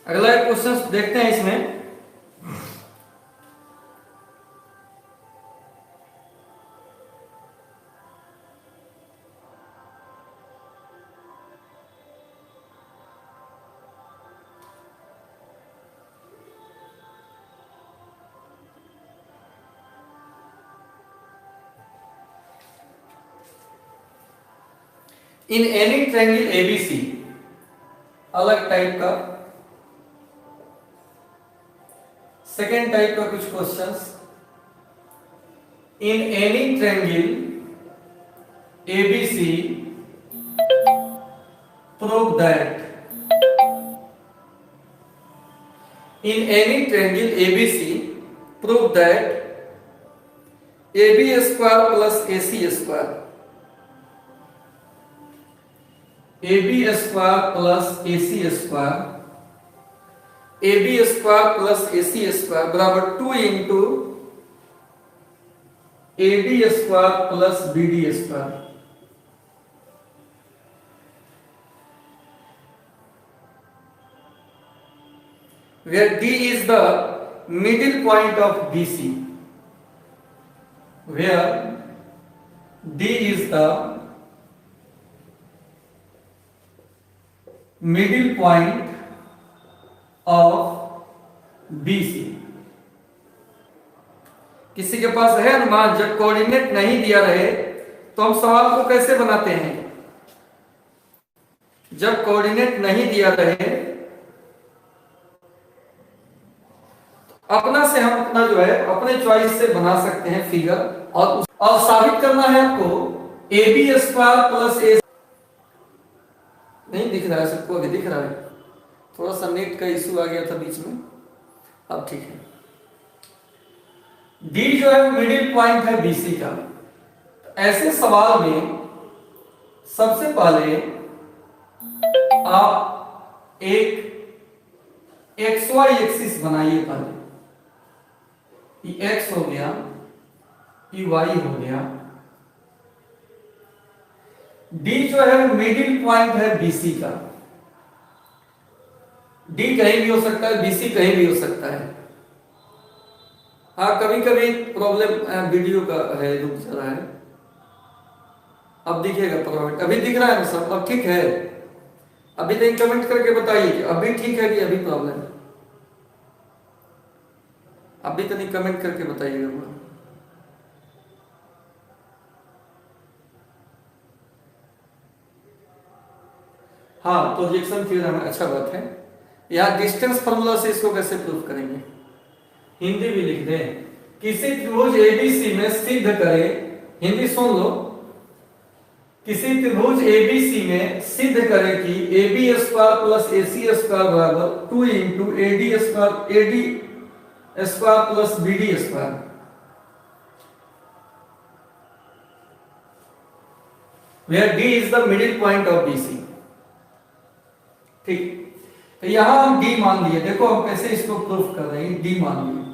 अगला एक क्वेश्चन देखते हैं इसमें। इन एनी ट्रायंगल एबीसी, अलग टाइप का सेकेंड टाइप का कुछ questions. In any triangle ABC prove that, in any triangle ABC prove that AB square plus AC square, AB square plus AC square, AB square plus AC square बराबर 2 into AD square plus BD square. Where D is the middle point of BC, where D is the middle point of BC। किसी के पास है अनुमान? जब coordinate नहीं दिया रहे तो हम सवाल को कैसे बनाते हैं? जब कोऑर्डिनेट नहीं दिया रहे अपना से हम अपना जो है अपने चॉइस से बना सकते हैं फिगर, और साबित करना है आपको AB स्क्वायर प्लस AC। नहीं दिख रहा है सबको? अभी दिख रहा है? थोड़ा सा नेट का इशू आ गया था बीच में, अब ठीक है। डी जो है मिडिल पॉइंट है बीसी का। ऐसे सवाल में सबसे पहले आप एक एक्स वाई एक्सिस बनाइए। पहले ये एक्स हो गया, ये वाई हो गया। डी जो है मिडिल पॉइंट है बीसी का। डी कहीं भी हो सकता है, बीसी कहीं भी हो सकता है। हाँ, कभी कभी प्रॉब्लम वीडियो का है, रुक जा रहा है। अब दिखेगा प्रॉब्लम, अभी दिख रहा है ना सब? अब ठीक है? अभी नहीं कमेंट करके बताइए कि अभी ठीक है कि अभी प्रॉब्लम है। अभी तो नहीं, कमेंट करके बताइएगा। हाँ, तो रिएक्शन थ्योरम है, अच्छा बात है। यहाँ डिस्टेंस फार्मूला से इसको कैसे प्रूफ करेंगे? हिंदी भी लिख दें। किसी त्रिभुज एबीसी में सिद्ध करें, हिंदी सुन लो। किसी त्रिभुज एबीसी में सिद्ध करें कि AB square plus AC square बराबर 2 into AD square plus BD square. Where D is the middle point of BC। ठीक, तो यहां हम D मान लिए। देखो हम कैसे इसको प्रूफ कर रहे हैं। D मान लिए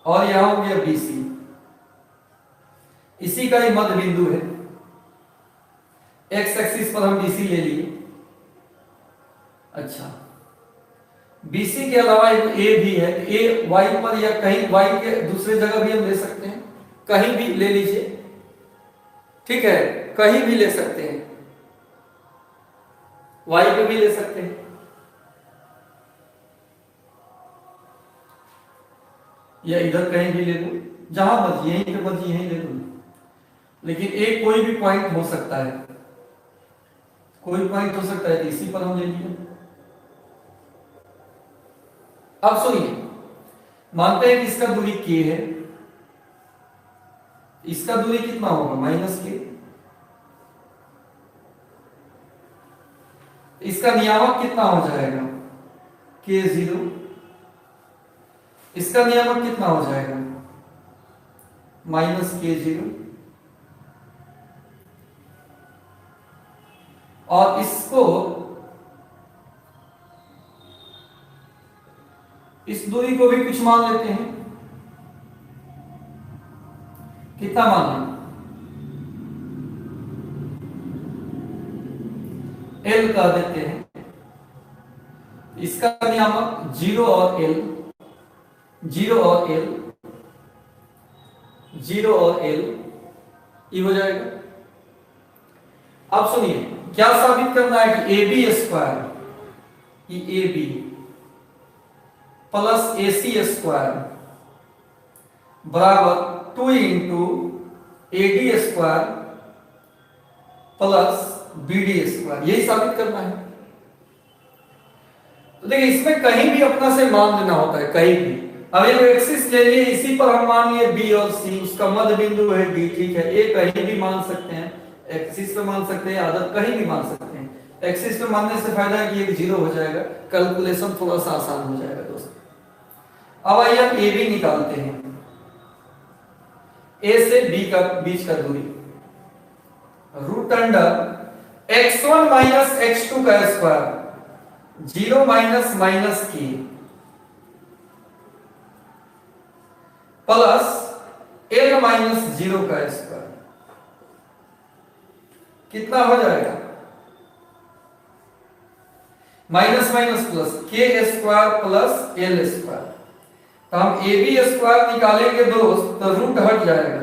और यहां हो गया BC, इसी का ही मध्य बिंदु है। एक्स एक्सिस पर हम BC ले लिए। अच्छा, BC के अलावा एक A भी है। A Y पर या कहीं Y के दूसरे जगह भी हम ले सकते हैं, कहीं भी ले लीजिए। ठीक है, कहीं भी ले सकते हैं, Y पे भी ले सकते हैं, या इधर कहीं भी ले लो, जहां मर्जी, यहीं पे मर्जी यहीं ले लो। लेकिन एक कोई भी पॉइंट हो सकता है, कोई पॉइंट हो सकता है, तो इसी पर हम ले लिए। अब सुनिए, मानते हैं कि इसका दूरी k है। इसका दूरी कितना होगा? -k। इसका नियामक कितना हो जाएगा? k0। इसका नियामक कितना हो जाएगा? -k0। और इसको, इस दूरी को भी कुछ मान लेते हैं। कितना मान लें? L कर देते हैं। इसका नियामक 0 और L, 0 और L, 0 और L, ये हो जाएगा। अब सुनिए, क्या साबित करना है कि AB स्क्वायर, ये AB प्लस AC स्क्वायर बराबर 2 into AD square plus BD square, यही साबित करना है। तो देखिए, इसमें कहीं भी अपना से मान लेना होता है, कहीं भी। अब ये एक्सिस ले लिए, इसी पर हम मान लिए B और C, उसका मध्य बिंदु है D। ठीक है, ये कहीं भी मान सकते हैं, एक्सिस पे मान सकते हैं, अदर कहीं भी मान सकते हैं। एक्सिस पे मानने से फायदा है कि एक 0 हो जाएगा, कैलकुलेशन थोड़ा सा आसान हो जाएगा दोस्त। अब आइए हम AB निकालते हैं। A से B का बीच का दूरी root under x1 minus x2 का square, 0 minus minus k plus L minus 0 का स्क्वायर। कितना हो जाएगा? Minus minus plus, k square plus L square. तो हम AB स्क्वायर निकालेंगे दोस्त, तो रूट हट जाएगा,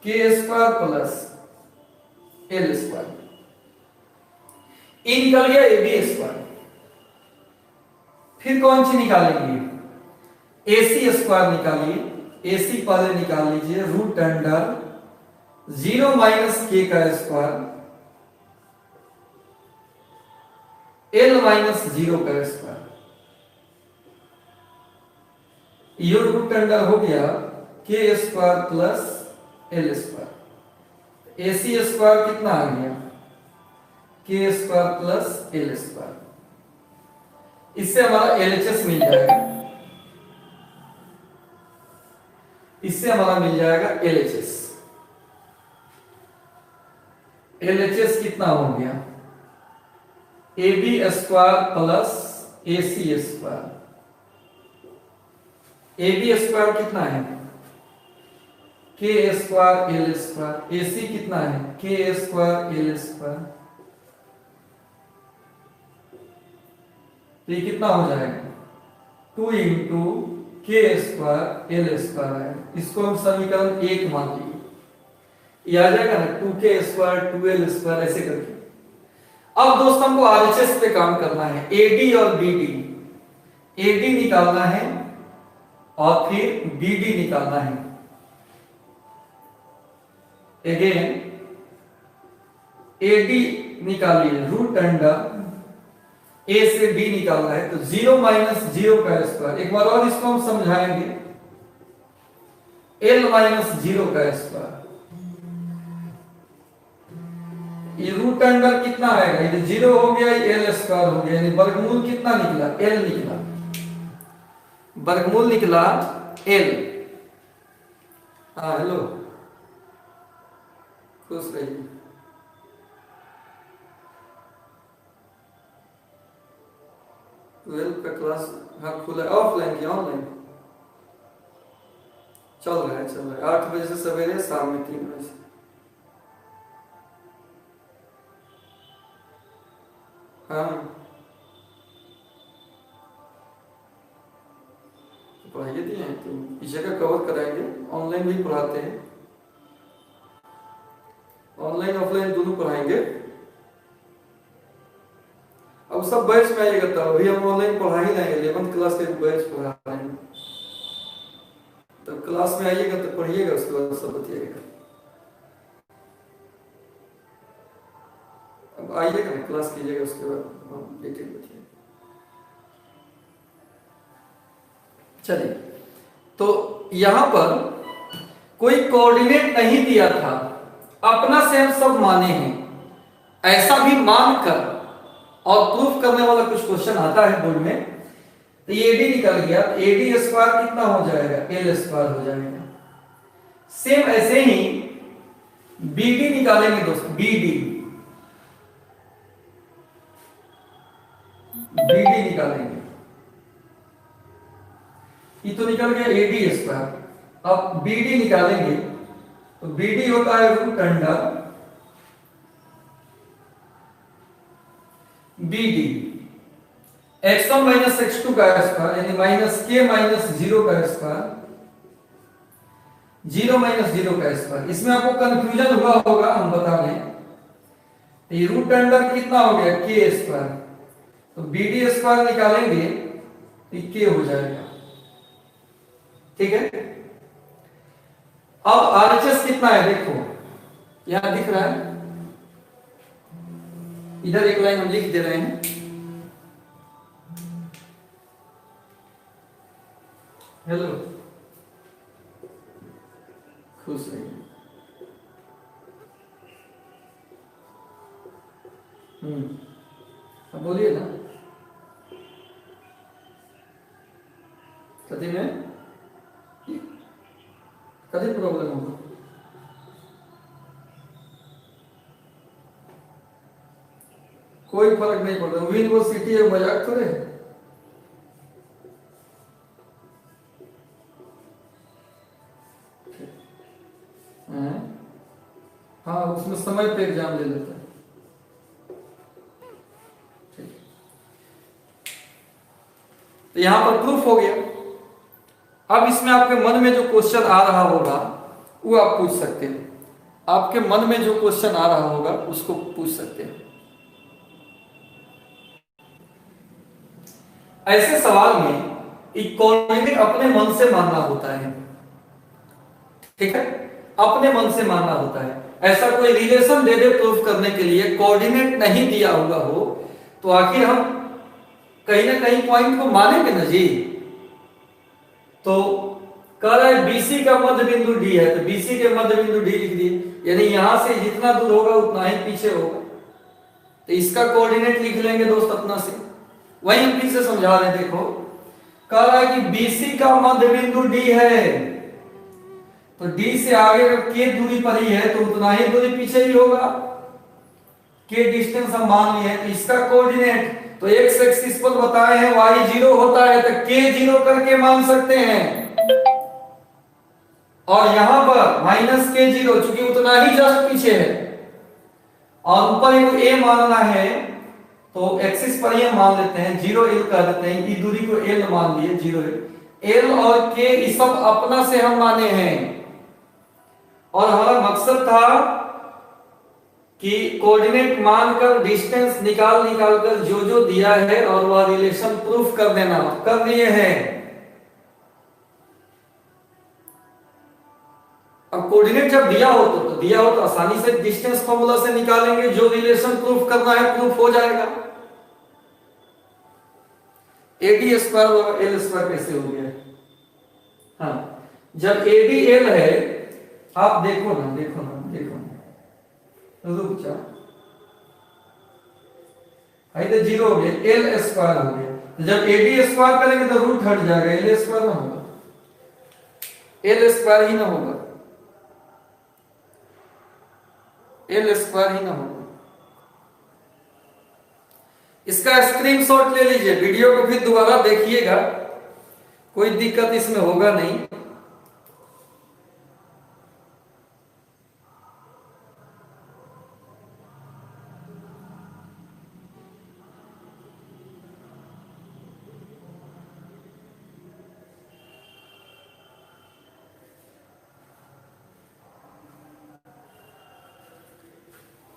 k square plus L square. ये निकल गया AB स्क्वायर। फिर कौन सी निकालेंगे? AC स्क्वायर निकालिए। AC पहले निकाल लीजिए, रूट अंडर 0 माइनस k का स्क्वायर, L माइनस 0 का स्क्वायर। ये रूट अंडर हो गया k square plus L square. AC square कितना आ गया? k square plus L square. इससे हमारा LHS मिल जाएगा। इससे हमारा मिल जाएगा LHS। LHS कितना हो गया, AB square plus AC square. AB square कितना है, K square L square. AC कितना है, K स्क्वायर L स्क्वायर। तो ये कितना हो जाएगा, 2 into K square L square है। इसको हम समीकरण 1 मान लिए, ये आ जाएगा ना 2K स्क्वायर 2L स्क्वायर ऐसे करके। अब दोस्तों हमको RHS पे काम करना है, AD और BD। AD निकालना है और फिर BD निकालना है। अगेन AD निकालिए, रूट अंडर A से B निकालना है, तो 0 माइनस 0 का स्क्वायर। एक बार और इसको हम समझाएंगे, L माइनस 0 का स्क्वायर। ये रूट अंडर कितना आएगा, ये 0 हो गया, ये L स्क्वायर हो गया, यानी वर्गमूल कितना निकला, L निकला, वर्गमूल निकला L। हाँ हेलो, खुश रहिए। ट्वेल्व का क्लास हाँ खुला, ऑफलाइन या ऑनलाइन चल रहा है, 8 बजे से सवेरे, शाम में 3 बजे से। हाँ पढ़ाइए दिए हैं, तो इस जगह कवर कराएंगे। ऑनलाइन भी पढ़ाते हैं, ऑनलाइन ऑफलाइन दोनों पढ़ाएंगे। अब सब बैच में आइएगा, तो अभी हम ऑनलाइन पढ़ा ही लेंगे, 11th क्लास के बैच पढ़ा रहे हैं। तो क्लास में आइएगा तो पढ़िएगा, उसके बाद सब बताइएगा। अब आइएगा ना, क्लास कीजिएगा, उसके बाद हम डिटेल बताइए। चलिए, तो यहां पर कोई कोऑर्डिनेट नहीं दिया था, अपना से हम सब माने हैं, ऐसा भी मानकर और प्रूफ करने वाला कुछ क्वेश्चन आता है बोर्ड में। तो ये AD निकल गया, तो AD स्क्वायर कितना हो जाएगा, L स्क्वायर हो जाएगा। सेम ऐसे ही BD निकालेंगे दोस्तों, BD निकालेंगे, ये तो निकल गया AD स्क्वायर। अब BD निकालेंगे, तो BD होता है root under BD x1 minus x2 का स्क्वायर, यानी माइनस K माइनस 0 का स्क्वायर, 0 माइनस 0 का स्क्वायर। इसमें आपको कंफ्यूजन हुआ होगा, हम बता दें। ये रूट अंडर कितना हो गया, K स्क्वायर, तो BD स्क्वायर निकालेंगे तो K हो जाएगा, ठीक है। अब RHS कितना है देखो, यहां दिख रहा है, इधर एक लाइन हम लिख दे रहे हैं। हेलो, खुश रहिए। अब बोलिए ना, कभी में कभी प्रॉब्लम होगा, कोई फर्क नहीं पड़ता। यूनिवर्सिटी है, मजाक थोड़े है। हाँ, उसमें समय पे एग्जाम ले लेता है। तो यहां पर प्रूफ हो गया। अब इसमें आपके मन में जो क्वेश्चन आ रहा होगा वो आप पूछ सकते हैं, आपके मन में जो क्वेश्चन आ रहा होगा उसको पूछ सकते हैं। ऐसे सवाल में कोऑर्डिनेट अपने मन से मानना होता है, ठीक है, अपने मन से मानना होता है। ऐसा कोई रिलेशन दे दे प्रूफ करने के लिए, कोऑर्डिनेट नहीं दिया हुआ हो, तो आखिर हम कहीं ना कहीं पॉइंट को मानेंगे ना जी। तो कह रहा है BC का मध्य बिंदु D है, तो BC के मध्य बिंदु D लिख दिए, यानी यहां से जितना दूर होगा उतना ही पीछे होगा, तो इसका कोऑर्डिनेट लिख लेंगे दोस्त अपना से। वही हम फिर से समझा रहे हैं, देखो कह रहा है कि BC का मध्य बिंदु D है, तो डी से आगे अगर के दूरी पर ही है तो उतना ही दूरी पीछे ही होगा। के डिस्टेंस हम मान लिए हैं, तो इसका कोऑर्डिनेट तो एक्स एक्सिस पर बताए हैं y 0 होता है, तो के 0 करके मान सकते हैं। और यहां पर माइनस के 0 चूंकि उतना ही जस्ट पीछे है और ऊपर एक a मानना है तो एक्सिस पर ही हम मान लेते हैं 0 l कर देते हैं, ई दूरी को l मान लिए 0 l और k ये सब अपना से हम माने हैं। और हमारा मकसद था कि कोऑर्डिनेट मानकर डिस्टेंस निकाल कर जो जो दिया है और वह रिलेशन प्रूफ कर देना, कर दिए हैं। अब कोऑर्डिनेट जब दिया हो तो आसानी से डिस्टेंस फॉर्मूला से निकालेंगे, जो रिलेशन प्रूफ करना है प्रूफ हो जाएगा। एडी स्क्वायर और एल स्क्वायर कैसे हो गया? हाँ, जब एडी एल है, आप देखो ना रुक जा, तो 0 हो गया, एल स्क्वायर हो गया। तो जब एडी स्क्वायर करेंगे तो रूट हट जाएगा, एल स्क्वायर ना होगा, एल स्क्वायर ही ना होगा, एल स्क्वायर ही ना होगा। इसका स्क्रीनशॉट ले लीजिए, वीडियो को फिर दोबारा देखिएगा, कोई दिक्कत इसमें होगा नहीं।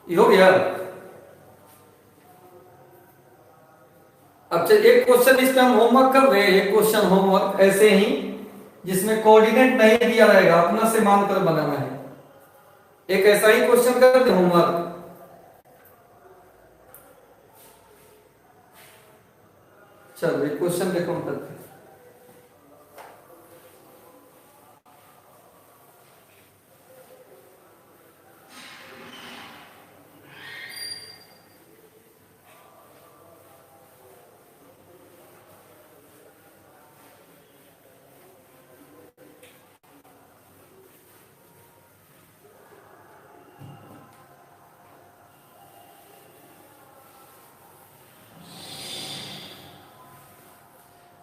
ये हो गया। अब चलिए एक क्वेश्चन इस पे हम होमवर्क कर रहे हैं, एक क्वेश्चन होमवर्क ऐसे ही जिसमें कोऑर्डिनेट नहीं दिया रहेगा, अपना से मानकर बनाना है। एक ऐसा ही क्वेश्चन कर दे होमवर्क। चलो एक क्वेश्चन देखो हम करते हैं।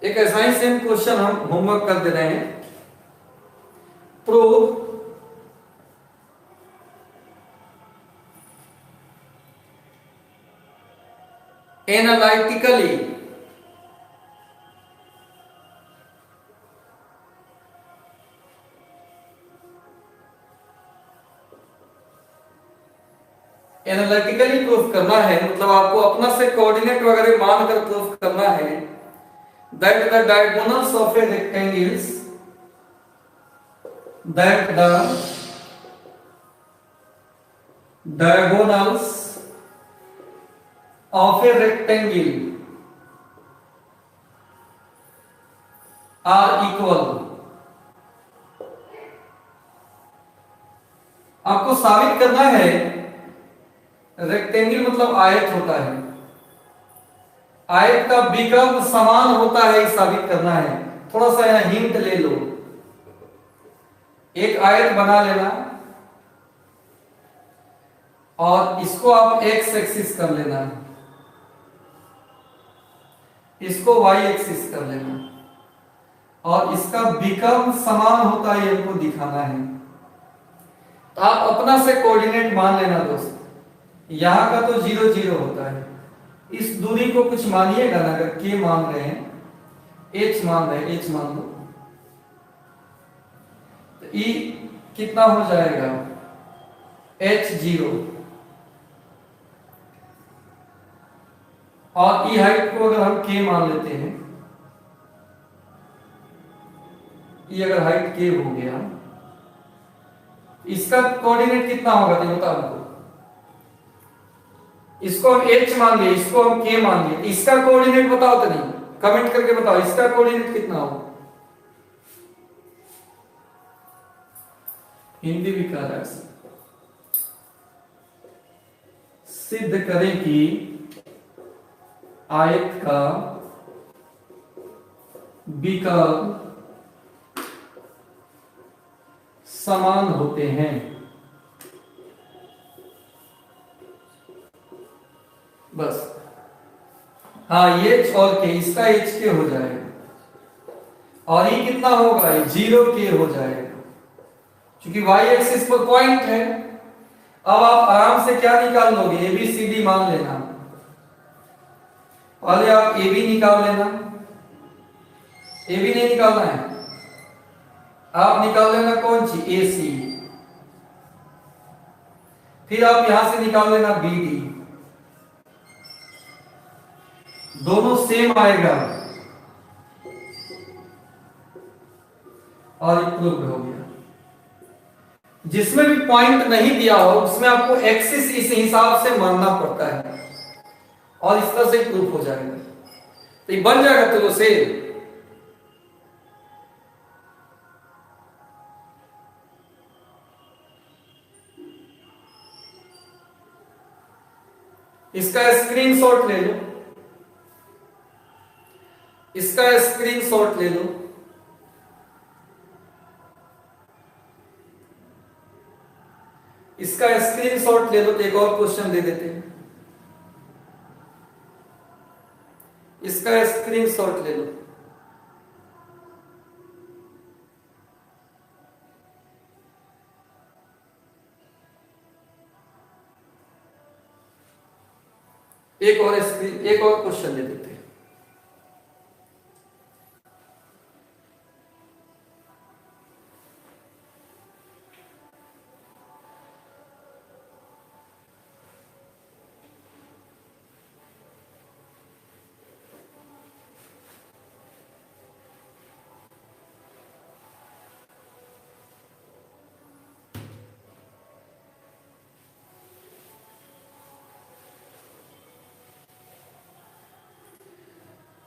एक ऐसा ही सेम क्वेश्चन हम होमवर्क कर दे रहे हैं। प्रूव एनालिटिकली प्रूफ करना है, मतलब आपको अपना से कोऑर्डिनेट वगैरह मानकर प्रूफ करना है that the diagonals of a rectangles that the diagonals of a rectangle are equal। आपको साबित करना है, रेक्टेंगल मतलब आयत होता है, आयत का विकर्ण समान होता है, साबित करना है। थोड़ा सा यहाँ हिंट ले लो, एक आयत बना लेना और इसको आप एक्स एक्सिस कर लेना, इसको वाई एक्सिस कर लेना और इसका विकर्ण समान होता है, हमको दिखाना है। तो आप अपना से कोऑर्डिनेट मान लेना दोस्त, यहां का तो 0 0 होता है, इस दूरी को कुछ मानिएगा ना, अगर के मान रहे हैं, एच मान रहे हैं, एच मान लो, तो ई कितना हो जाएगा h0 और ई हाइट को अगर हम k मान लेते हैं, ये अगर हाइट k हो गया, इसका कोऑर्डिनेट कितना होगा तो बताओ हमको। इसको हम h मान लिए, इसको हम k मान लिए, इसका कोऑर्डिनेट बताओ तो नहीं, कमेंट करके बताओ इसका कोऑर्डिनेट कितना होगा। हिंदी भी कह रहा है, सिद्ध करें कि आयत का विकर्ण समान होते हैं। बस हाँ, एच और के, इसका एच के हो जाएगा और ये कितना होगा, ये 0 के हो जाएगा क्योंकि वाई एक्सिस पर पॉइंट है। अब आप आराम से क्या निकाल लोगे, ए बी सी डी मान लेना। पहले आप ए बी निकाल लेना, ए बी नहीं निकालना है, आप निकाल लेना कौन सी, ए सी। फिर आप यहां से निकाल लेना बी डी, दोनों सेम आएगा और प्रूव्ड हो गया। जिसमें भी पॉइंट नहीं दिया हो उसमें आपको एक्सिस इस हिसाब से मानना पड़ता है और इस तरह से प्रूफ हो जाएगा, तो ये बन जाएगा चलो से। इसका स्क्रीनशॉट ले लो, इसका स्क्रीनशॉट ले लो। इसका स्क्रीनशॉट ले लो तो एक और क्वेश्चन दे देते हैं। इसका स्क्रीनशॉट ले लो। एक और क्वेश्चन दे देते हैं।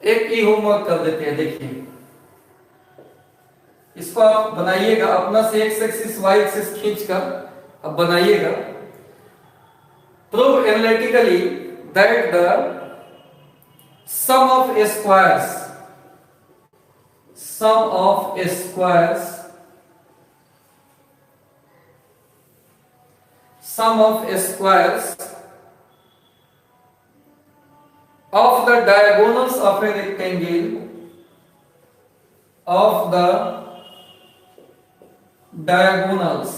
एक ही होमवर्क कर देते हैं, देखिए इसको आप बनाइएगा अपना से एक्स एक्सिस वाई एक्सिस खींचकर अब बनाइएगा। Prove analytically that the sum of squares, sum of squares, sum of squares of the diagonals of a rectangle, of the diagonals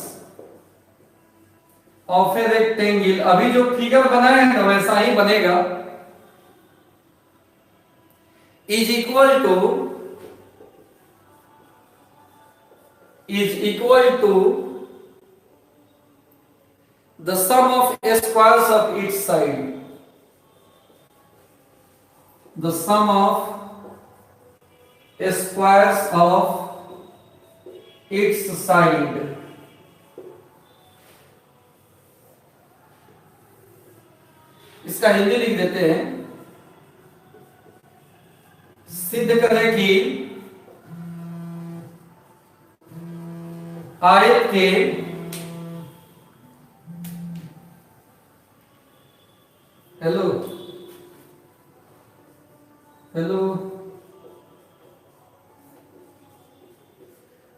of a rectangle, अभी जो फिगर बनाए हैं ना वैसा ही बनेगा, is equal to the sum of squares of each side, the sum of squares of its side। इसका हिंदी लिख देते हैं। सिद्ध करें कि आयत के हेलो हेलो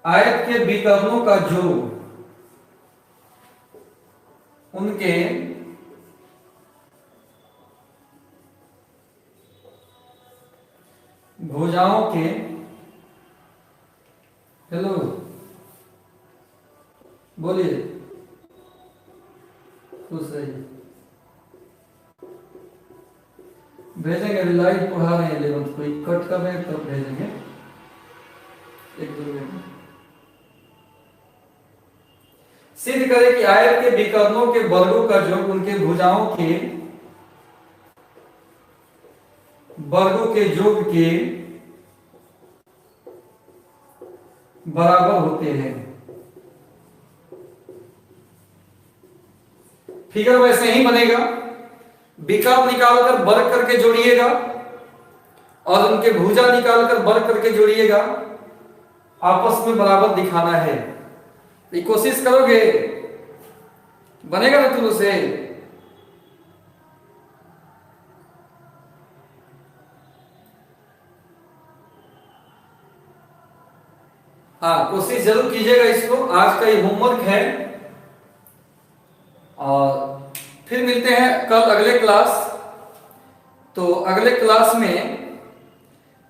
आयत के विकर्णों का योग उनके भुजाओं के, हेलो बोलिए, खुश रहिए। भेजेंगे, अभी लाइव पढ़ा रहे हैं 11th को, कट कर रहे हैं तब भेजेंगे एक दो मिनट। सिद्ध करें कि आयत के विकर्णों के वर्गों का योग उनके भुजाओं के वर्गों के योग के बराबर होते हैं। फिगर वैसे ही बनेगा, विकर्ण निकालकर वर्ग करके जोड़िएगा और उनके भुजा निकालकर वर्ग करके जोड़िएगा, आपस में बराबर दिखाना है। ये कोशिश करोगे बनेगा ना तुम से। हाँ, कोशिश जरूर कीजिएगा इसको। आज का ये होमवर्क है और फिर मिलते हैं कल अगले क्लास। तो अगले क्लास में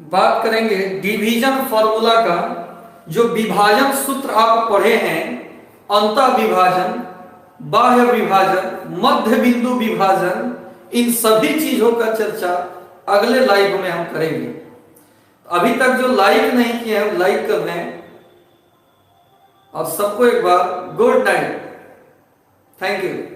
बात करेंगे डिवीजन फॉर्मूला का। जो विभाजन सूत्र आप पढ़े हैं, अंतः विभाजन, बाह्य विभाजन, मध्य बिंदु विभाजन, इन सभी चीजों का चर्चा अगले लाइव में हम करेंगे। अभी तक जो लाइक नहीं किए हैं लाइक कर दें। और सबको एक बार गुड नाइट। Thank you.